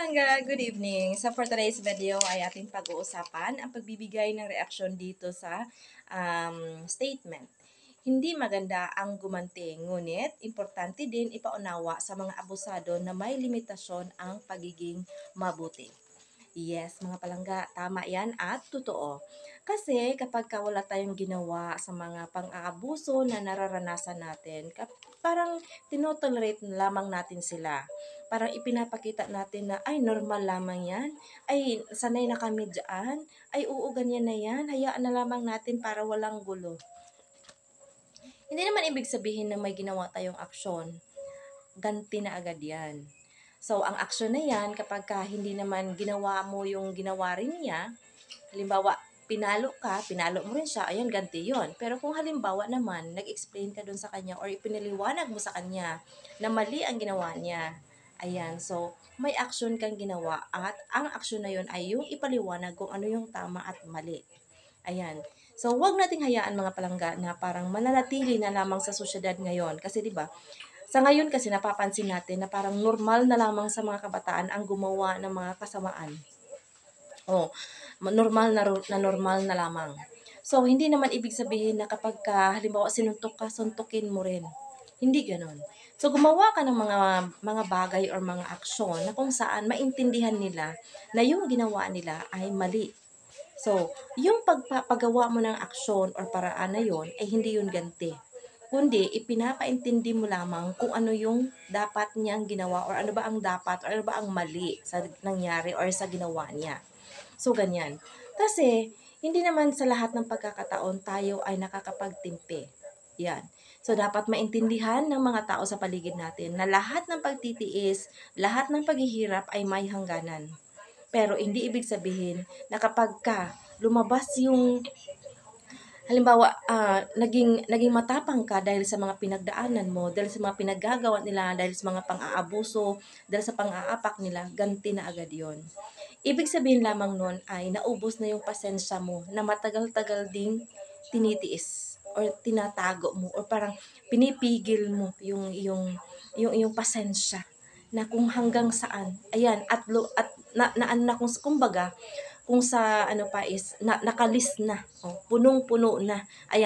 palangga, good evening. So for today's video ay ating pag-uusapan ang pagbibigay ng reaksyon dito sa statement. Hindi maganda ang gumanti, ngunit importante din ipaunawa sa mga abusado na may limitasyon ang pagiging mabuti. Yes, mga palangga, tama yan at totoo. Kasi kapag wala tayong ginawa sa mga pang-aabuso na nararanasan natin, parang tinotolerate lamang natin sila. Parang ipinapakita natin na, ay, normal lamang yan. Ay, sanay na kami dyan. Ay, oo, ganyan na yan. Hayaan na lamang natin para walang gulo. Hindi naman ibig sabihin na may ginawa tayong aksyon. Ganti na agad yan. So, ang aksyon na yan, kapag hindi naman ginawa mo yung ginawa rin niya, halimbawa, pinalo mo rin siya, ayan, ganti yon. Pero kung halimbawa naman, nag-explain ka dun sa kanya or ipinaliwanag mo sa kanya na mali ang ginawa niya, ayan, so, may aksyon kang ginawa at ang aksyon na yon ay yung ipaliwanag kung ano yung tama at mali. Ayan. So, wag nating hayaan mga palangga na parang mananatili na lamang sa sosyedad ngayon. Kasi 'di ba? Sa ngayon kasi napapansin natin na parang normal na lamang sa mga kabataan ang gumawa ng mga kasamaan. Oh, normal na lamang. So, hindi naman ibig sabihin na kapag halimbawa sinuntok ka, suntukin mo rin. Hindi ganoon. So, gumawa ka ng mga bagay or mga aksyon na kung saan maintindihan nila na yung ginawa nila ay mali. So, yung paggawa mo ng aksyon or paraan na yon ay hindi yun ganti. Kundi, ipinapaintindi mo lamang kung ano yung dapat niyang ginawa or ano ba ang dapat or ano ba ang mali sa nangyari or sa ginawa niya. So, ganyan. Kasi, hindi naman sa lahat ng pagkakataon tayo ay nakakapagtimpi. Yan. So, dapat maintindihan ng mga tao sa paligid natin na lahat ng pagtitiis, lahat ng paghihirap ay may hangganan. Pero hindi ibig sabihin na kapag lumabas yung halimbawa naging matapang ka dahil sa mga pinagdaanan mo, dahil sa mga pinaggagawa nila, dahil sa mga pang-aabuso, dahil sa pang-aapak nila, ganti na agad 'yon. Ibig sabihin lamang nun ay naubos na yung pasensya mo na matagal-tagal ding tinitiis or tinatago mo or parang pinipigil mo yung pasensya na kung hanggang saan. Ayan, at kung kumbaga, kung sa ano pa is nakalis na, punong-puno na. Ayan.